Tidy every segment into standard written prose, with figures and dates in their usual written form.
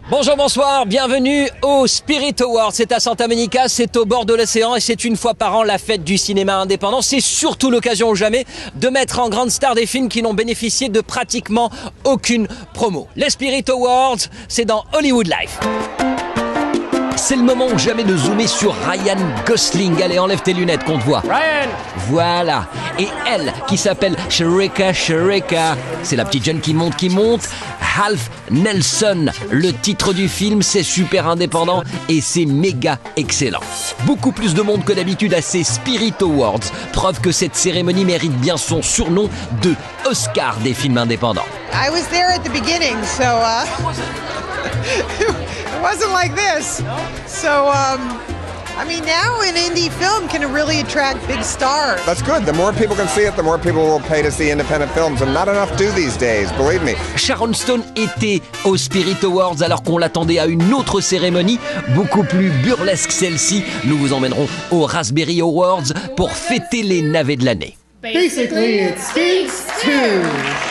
Bonjour, bonsoir, bienvenue au Spirit Awards. C'est à Santa Monica, c'est au bord de l'océan et c'est une fois par an la fête du cinéma indépendant. C'est surtout l'occasion ou jamais de mettre en grande star des films qui n'ont bénéficié de pratiquement aucune promo. Les Spirit Awards, c'est dans Hollywood Life. C'est le moment ou jamais de zoomer sur Ryan Gosling. Allez, enlève tes lunettes qu'on te voit. Ryan! Voilà. Et elle, qui s'appelle Shreka. C'est la petite jeune qui monte. Half Nelson. Le titre du film, c'est super indépendant et c'est méga excellent. Beaucoup plus de monde que d'habitude à ces Spirit Awards. Preuve que cette cérémonie mérite bien son surnom de Oscar des films indépendants. I was there at the beginning, so it wasn't like this. So, I mean, now an indie film can really attract big stars. That's good. The more people can see it, the more people will pay to see independent films, and not enough do these days, believe me. Sharon Stone était aux Spirit Awards alors qu'on l'attendait à une autre cérémonie, beaucoup plus burlesque celle-ci. Nous vous emmènerons aux Raspberry Awards pour fêter les navets de l'année. Basically, it speaks to...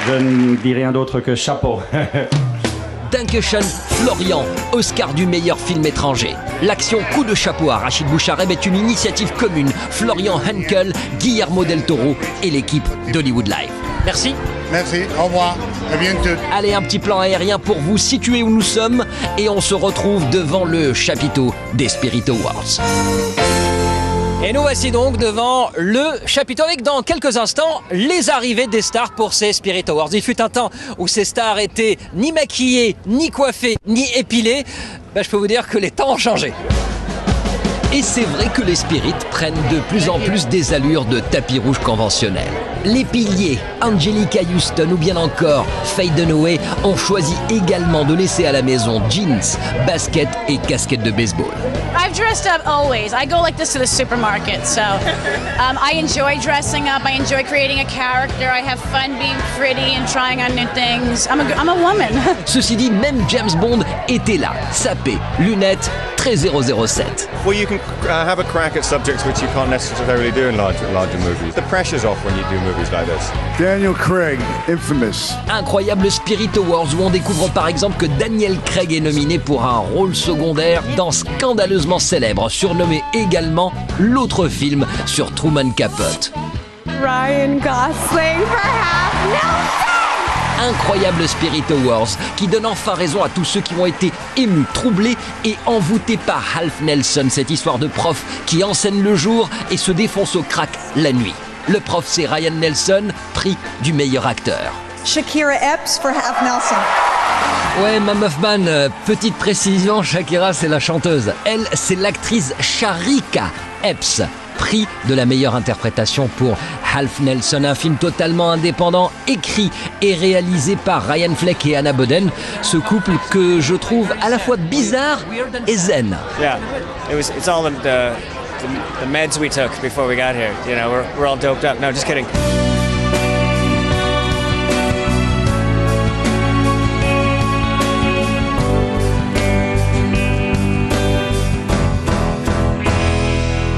Je ne dis rien d'autre que chapeau. Dankeschön, Florian, Oscar du meilleur film étranger. L'action Coup de chapeau à Rachid Bouchareb est une initiative commune. Florian Henkel, Guillermo del Toro et l'équipe d'Hollywood Live. Merci. Merci, au revoir, à bientôt. Allez, un petit plan aérien pour vous situer où nous sommes et on se retrouve devant le chapiteau des Spirit Awards. Et nous voici donc devant le chapiteau avec dans quelques instants les arrivées des stars pour ces Spirit Awards. Il fut un temps où ces stars étaient ni maquillées, ni coiffées, ni épilées. Je peux vous dire que les temps ont changé. Et c'est vrai que les Spirits prennent de plus en plus des allures de tapis rouge conventionnel. Les piliers, Angelica Houston ou bien encore Faye Dunaway ont choisi également de laisser à la maison jeans, baskets et casquettes de baseball. I've dressed up always. I go like this to the supermarket, so I enjoy dressing up. I enjoy creating a character. I have fun being pretty and trying on new things. I'm a woman. Ceci dit, même James Bond était là, sapé, lunettes, très 007. Well, you can have a crack at subjects which you can't necessarily do in larger movies. The pressure's off when you do movies like this. Daniel Craig, infamous. Incroyable Spirit Awards où on découvre par exemple que Daniel Craig est nominé pour un rôle secondaire dans Scandaleusement célèbre, surnommé également l'autre film sur Truman Capote. Ryan Gosling for Half Nelson. Incroyable Spirit Awards qui donne enfin raison à tous ceux qui ont été émus, troublés et envoûtés par Half Nelson, cette histoire de prof qui enseigne le jour et se défonce au crack la nuit. Le prof, c'est Ryan Nelson, prix du meilleur acteur. Shakira Epps for Half Nelson. Ouais, ma meufman, petite précision, Shakira, c'est la chanteuse. Elle, c'est l'actrice Sharika Epps. Prix de la meilleure interprétation pour Half Nelson, un film totalement indépendant, écrit et réalisé par Ryan Fleck et Anna Boden. Ce couple que je trouve à la fois bizarre et zen. Yeah, it's all the meds we took before we got here. You know, we're all doped up. No, just kidding.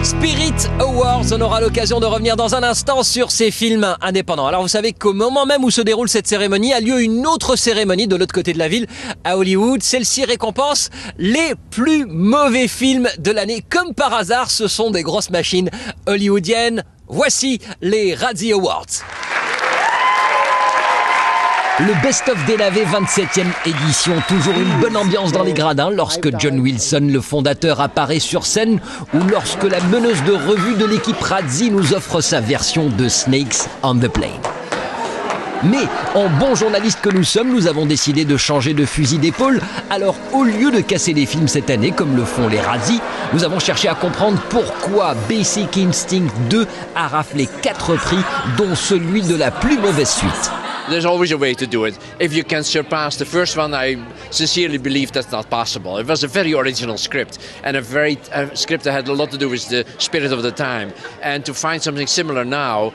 Spirit Awards, on aura l'occasion de revenir dans un instant sur ces films indépendants. Alors vous savez qu'au moment même où se déroule cette cérémonie, a lieu une autre cérémonie de l'autre côté de la ville, à Hollywood. Celle-ci récompense les plus mauvais films de l'année. Comme par hasard, ce sont des grosses machines hollywoodiennes. Voici les Razzie Awards. Le Best of des navets 27e édition, toujours une bonne ambiance dans les gradins lorsque John Wilson, le fondateur, apparaît sur scène ou lorsque la meneuse de revue de l'équipe Razzie nous offre sa version de Snakes on the Plane. Mais, en bons journalistes que nous sommes, nous avons décidé de changer de fusil d'épaule. Alors, au lieu de casser les films cette année, comme le font les Razzie, nous avons cherché à comprendre pourquoi Basic Instinct 2 a raflé 4 prix, dont celui de la plus mauvaise suite. There's always a way to do it. If you can surpass the first one, I sincerely believe that's not possible. It was a very original script, and a script that had a lot to do with the spirit of the time. And to find something similar now,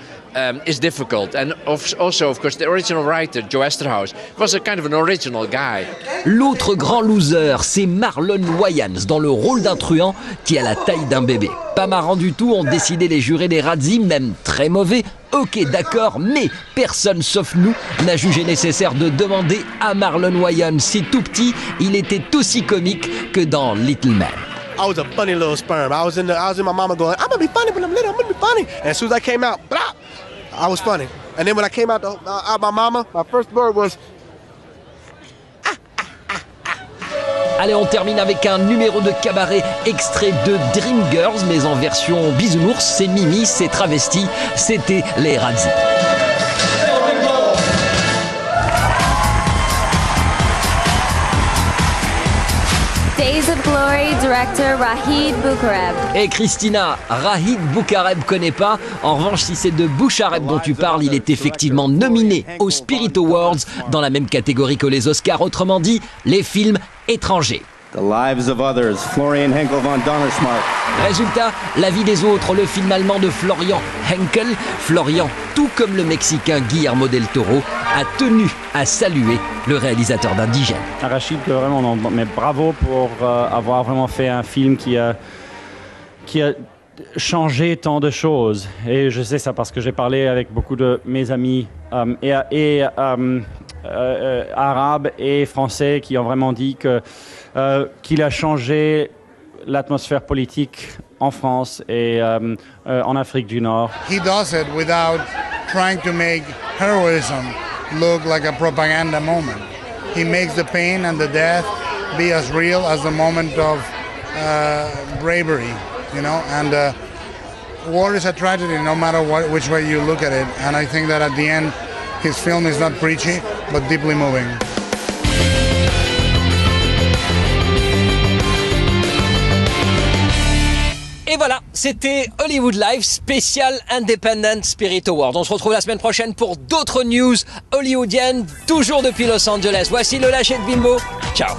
is difficult. And also, of course, the original writer, Joe Esterhaus, was a kind of an original guy. L'autre grand loser, c'est Marlon Wayans, dans le rôle d'un truand qui a la taille d'un bébé. Pas marrant du tout, ont décidé les jurés des Razzies, même très mauvais. Ok, d'accord, mais personne sauf nous n'a jugé nécessaire de demander à Marlon Wayans si tout petit, il était aussi comique que dans Little Man. I was a funny little sperm. I was in my mama going, I'm gonna be funny when I'm little, I'm gonna be funny. And as soon as I came out, blah, I was funny. And then when I came out my mama, my first word was... Allez, on termine avec un numéro de cabaret extrait de Dreamgirls, mais en version bisounours, c'est Mimi, c'est travesti, c'était les Razzies. Days of Glory, director Rahid Boukareb. Et Christina, Rahid Boukareb connaît pas. En revanche, si c'est de Bouchareb dont tu parles, il est effectivement nominé aux Spirit Awards dans la même catégorie que les Oscars, autrement dit, les films étrangers. The Lives of Others, Florian Henkel von Donnersmarck. Résultat, La vie des autres, le film allemand de Florian Henkel. Florian, tout comme le Mexicain Guillermo del Toro, a tenu à saluer le réalisateur d'Indigène. Rachid, vraiment, non, mais bravo pour avoir vraiment fait un film qui a changé tant de choses. Et je sais ça parce que j'ai parlé avec beaucoup de mes amis arabes et français qui ont vraiment dit qu'il a changé l'atmosphère politique en France et en Afrique du Nord. He does it without trying to make heroism look like a propaganda moment. He makes the pain and the death be as real as the moment of bravery, you know, and war is a tragedy no matter which way you look at it, and I think that at the end his film is not preachy but deeply moving. Et voilà, c'était Hollywood Live spécial Independent Spirit Award. On se retrouve la semaine prochaine pour d'autres news hollywoodiennes, toujours depuis Los Angeles. Voici le lâcher de Bimbo. Ciao.